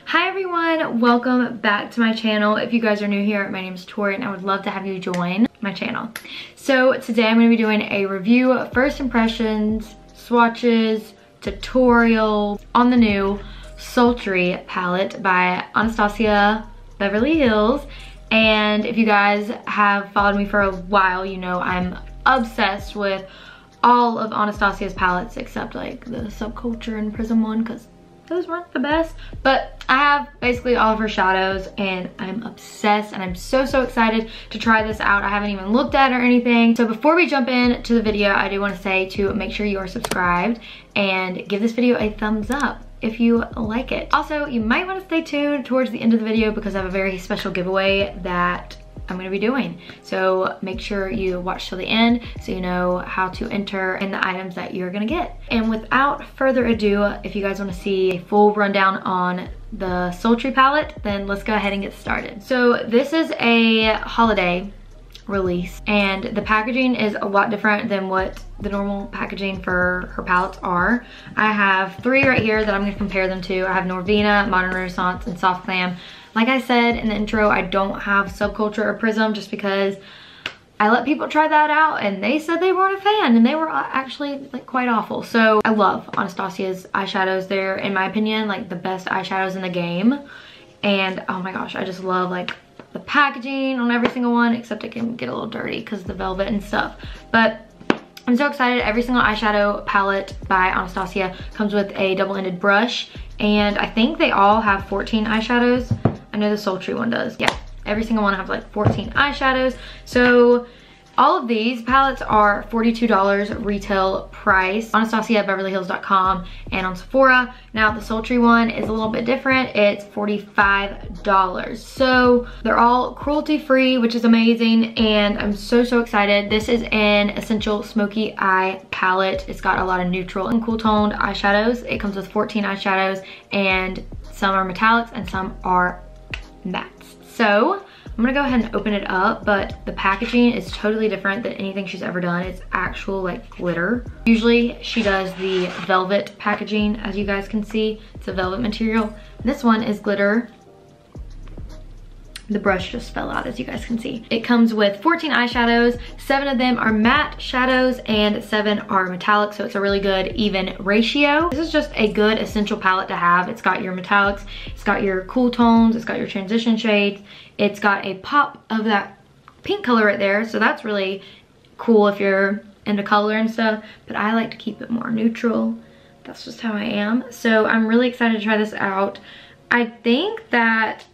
Hi everyone, welcome back to my channel. If you guys are new here, my name is Tori and I would love to have you join my channel. So today I'm going to be doing a review of first impressions, swatches, tutorial on the new Sultry palette by Anastasia Beverly Hills. And if you guys have followed me for a while, you know I'm obsessed with all of Anastasia's palettes except like the Subculture and Prism one because those weren't the best. But I have basically all of her shadows and I'm obsessed and I'm so excited to try this out. I haven't even looked at it or anything. So before we jump into the video, I do want to say to make sure you are subscribed and give this video a thumbs up if you like it. Also, you might want to stay tuned towards the end of the video because I have a very special giveaway that I'm going to be doing. So make sure you watch till the end so you know how to enter in the items that you're going to get. And without further ado, if you guys want to see a full rundown on the Sultry palette, then let's go ahead and get started. So this is a holiday release and the packaging is a lot different than what the normal packaging for her palettes are. I have three right here that I'm going to compare them to. I have Norvina, Modern Renaissance, and Soft Glam. Like I said in the intro, I don't have Subculture or Prism just because I let people try that out and they said they weren't a fan and they were actually like quite awful. So I love Anastasia's eyeshadows. They're, in my opinion, like the best eyeshadows in the game. And oh my gosh, I just love like the packaging on every single one, except it can get a little dirty because the velvet and stuff. But I'm so excited. Every single eyeshadow palette by Anastasia comes with a double-ended brush. And I think they all have 14 eyeshadows. I know the Sultry one does. Yeah, every single one has like 14 eyeshadows. So all of these palettes are $42 retail price. AnastasiaBeverlyHills.com and on Sephora. Now the Sultry one is a little bit different. It's $45. So they're all cruelty free, which is amazing. And I'm so excited. This is an Essential Smoky Eye palette. It's got a lot of neutral and cool toned eyeshadows. It comes with 14 eyeshadows and some are metallics and some are mattes. So I'm gonna go ahead and open it up, but the packaging is totally different than anything she's ever done. It's actual like glitter. Usually she does the velvet packaging, as you guys can see. It's a velvet material. This one is glitter. The brush just fell out, as you guys can see. It comes with 14 eyeshadows. 7 of them are matte shadows and 7 are metallic, so it's a really good even ratio. This is just a good essential palette to have. It's got your metallics, it's got your cool tones, it's got your transition shades, it's got a pop of that pink color right there, so that's really cool if you're into color and stuff, but I like to keep it more neutral. That's just how I am. So I'm really excited to try this out. I think that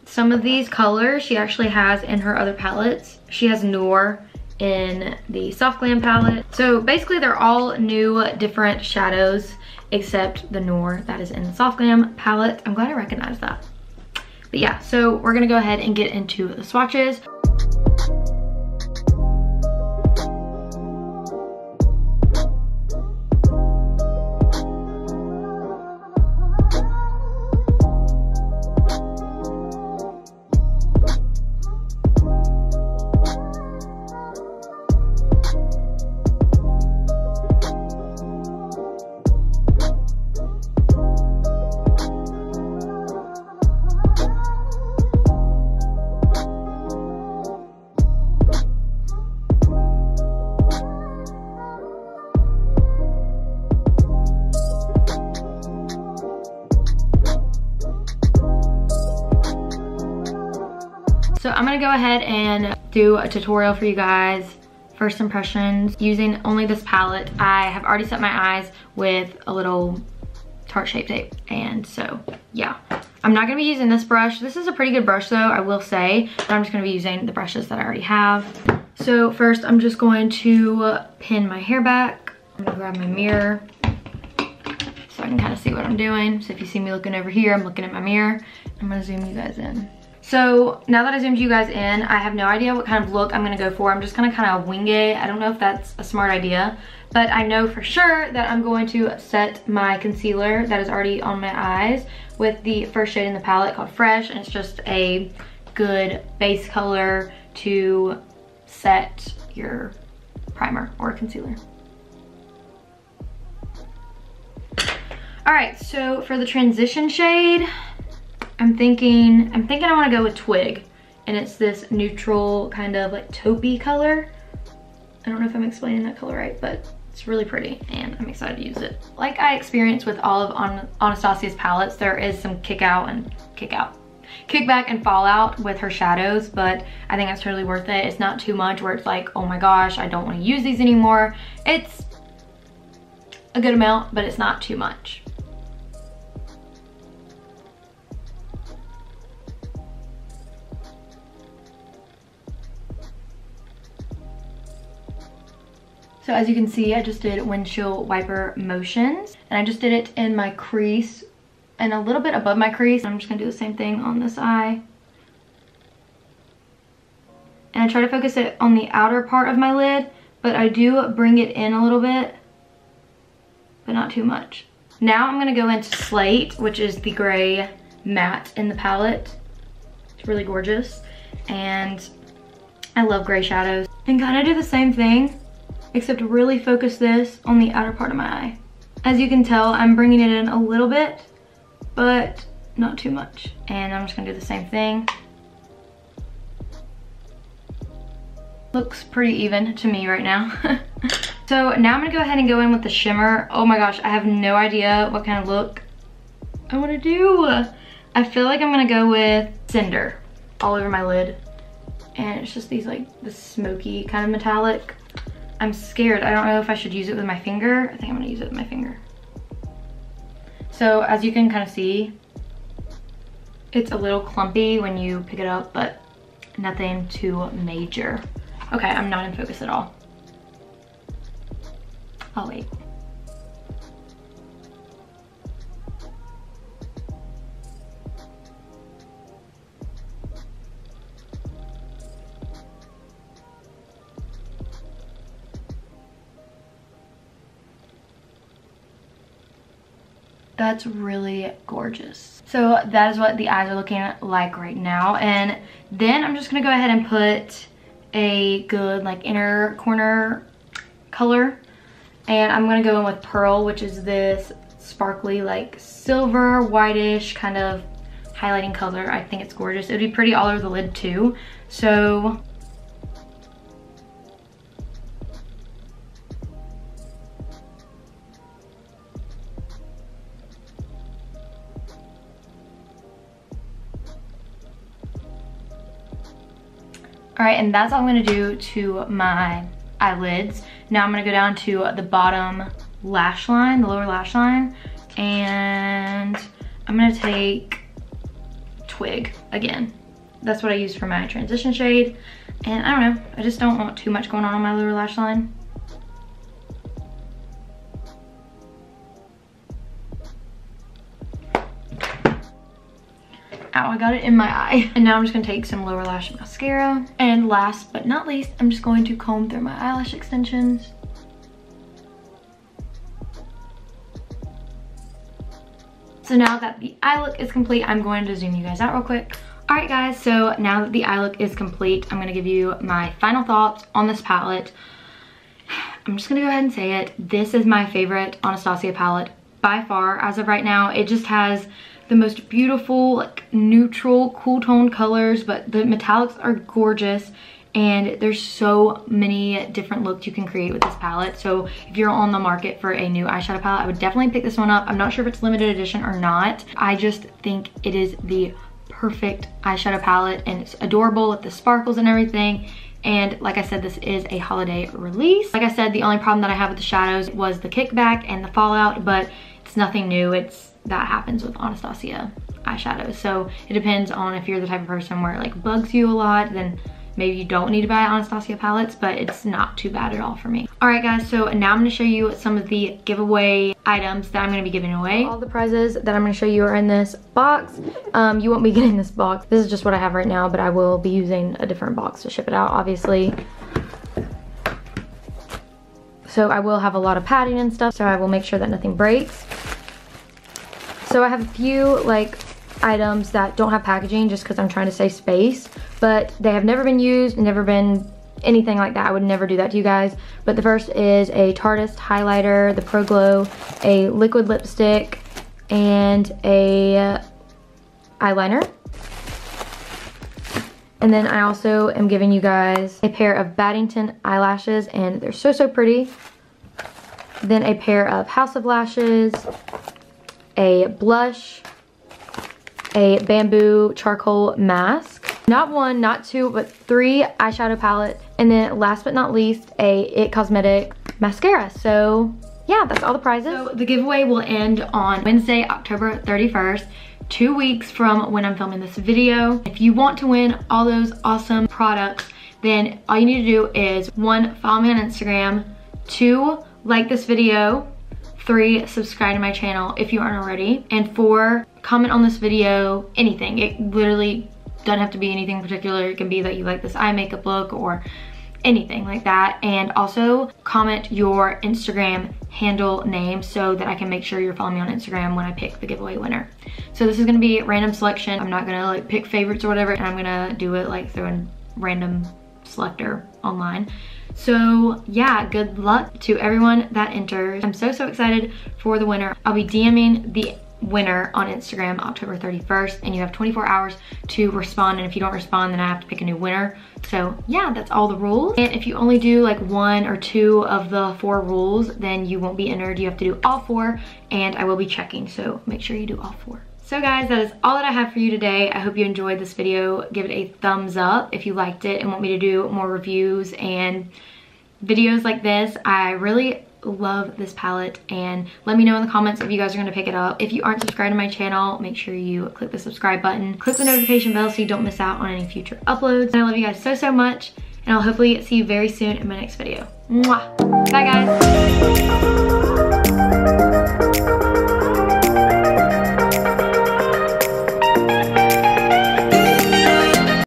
some of these colors she actually has in her other palettes. She has Noor in the Soft Glam palette. So basically they're all new different shadows except the Noor that is in the Soft Glam palette. I'm glad I recognized that. But yeah, so we're gonna go ahead and get into the swatches. So I'm gonna go ahead and do a tutorial for you guys. First impressions using only this palette. I have already set my eyes with a little Tarte Shape Tape. And so, yeah. I'm not gonna be using this brush. This is a pretty good brush though, I will say. But I'm just gonna be using the brushes that I already have. So first I'm just going to pin my hair back. I'm gonna grab my mirror so I can kind of see what I'm doing. So if you see me looking over here, I'm looking at my mirror. I'm gonna zoom you guys in. So now that I zoomed you guys in, I have no idea what kind of look I'm gonna go for. I'm just gonna kind of wing it. I don't know if that's a smart idea, but I know for sure that I'm going to set my concealer that is already on my eyes with the first shade in the palette called Fresh, and it's just a good base color to set your primer or concealer. All right, so for the transition shade, I'm thinking I want to go with Twig, and it's this neutral kind of like taupey color. I don't know if I'm explaining that color right, but it's really pretty and I'm excited to use it. Like I experienced with all of Anastasia's palettes, there is some kickback and fallout with her shadows, but I think that's totally worth it. It's not too much where it's like, oh my gosh, I don't want to use these anymore. It's a good amount, but it's not too much. So as you can see, I just did windshield wiper motions, and I just did it in my crease and a little bit above my crease. I'm just gonna do the same thing on this eye. And I try to focus it on the outer part of my lid, but I do bring it in a little bit, but not too much. Now I'm gonna go into Slate, which is the gray matte in the palette. It's really gorgeous, and I love gray shadows. And kind of do the same thing, except really focus this on the outer part of my eye. As you can tell, I'm bringing it in a little bit, but not too much. And I'm just gonna do the same thing. Looks pretty even to me right now. So now I'm gonna go ahead and go in with the shimmer. Oh my gosh, I have no idea what kind of look I wanna do. I feel like I'm gonna go with Cinder all over my lid. And it's just these like, the smoky kind of metallic. I'm scared. I don't know if I should use it with my finger. I think I'm gonna use it with my finger. So as you can kind of see, it's a little clumpy when you pick it up, but nothing too major. Okay, I'm not in focus at all. I'll wait. That's really gorgeous. So that is what the eyes are looking like right now. And then I'm just gonna go ahead and put a good like inner corner color. And I'm gonna go in with Pearl, which is this sparkly like silver, whitish kind of highlighting color. I think it's gorgeous. It would be pretty all over the lid too. So all right, and that's all I'm gonna do to my eyelids. Now I'm gonna go down to the bottom lash line, the lower lash line, and I'm gonna take Twig again. That's what I use for my transition shade. And I don't know, I just don't want too much going on my lower lash line. Ow, I got it in my eye. And now I'm just gonna take some lower lash mascara. And last but not least, I'm just going to comb through my eyelash extensions. So now that the eye look is complete, I'm going to zoom you guys out real quick. All right guys, so now that the eye look is complete, I'm gonna give you my final thoughts on this palette. I'm just gonna go ahead and say it. This is my favorite Anastasia palette by far as of right now. It just has the most beautiful, like neutral, cool tone colors, but the metallics are gorgeous. And there's so many different looks you can create with this palette. So if you're on the market for a new eyeshadow palette, I would definitely pick this one up. I'm not sure if it's limited edition or not. I just think it is the perfect eyeshadow palette, and it's adorable with the sparkles and everything. And like I said, this is a holiday release. Like I said, the only problem that I have with the shadows was the kickback and the fallout, but it's nothing new. That happens with Anastasia eyeshadows. So it depends on if you're the type of person where it like bugs you a lot, then maybe you don't need to buy Anastasia palettes, but it's not too bad at all for me. All right guys, so now I'm gonna show you some of the giveaway items that I'm gonna be giving away. All the prizes that I'm gonna show you are in this box. You won't be getting this box. This is just what I have right now, but I will be using a different box to ship it out, obviously. So I will have a lot of padding and stuff, so I will make sure that nothing breaks. So I have a few like items that don't have packaging just because I'm trying to save space, but they have never been used, never been anything like that. I would never do that to you guys. But the first is a Tarteist highlighter, the Pro Glow, a liquid lipstick, and a eyeliner. And then I also am giving you guys a pair of Baddington eyelashes, and they're so, so pretty. Then a pair of House of Lashes, a blush, a bamboo charcoal mask. Not one, not two, but 3 eyeshadow palettes. And then last but not least, a It Cosmetic mascara. So yeah, that's all the prizes. So the giveaway will end on Wednesday, October 31st. 2 weeks from when I'm filming this video. If you want to win all those awesome products, then all you need to do is 1, follow me on Instagram, 2, like this video, 3, subscribe to my channel if you aren't already, and 4, comment on this video, anything. It literally doesn't have to be anything particular. It can be that you like this eye makeup look or anything like that. And also comment your Instagram handle name so that I can make sure you're following me on Instagram when I pick the giveaway winner. So this is gonna be random selection. I'm not gonna like pick favorites or whatever, and I'm gonna do it like through a random selector online. So yeah, good luck to everyone that enters. I'm so, so excited for the winner. I'll be DMing the winner on Instagram October 31st, and you have 24 hours to respond, and if you don't respond, then I have to pick a new winner. So yeah, that's all the rules. And if you only do like 1 or 2 of the 4 rules, then you won't be entered. You have to do all 4, and I will be checking, so make sure you do all 4. So guys, that is all that I have for you today. I hope you enjoyed this video. Give it a thumbs up if you liked it and want me to do more reviews and videos like this. I really love this palette, and let me know in the comments if you guys are going to pick it up. If you aren't subscribed to my channel, make sure you click the subscribe button, click the notification bell so you don't miss out on any future uploads. And I love you guys so, so much, and I'll hopefully see you very soon in my next video. Mwah! Bye guys!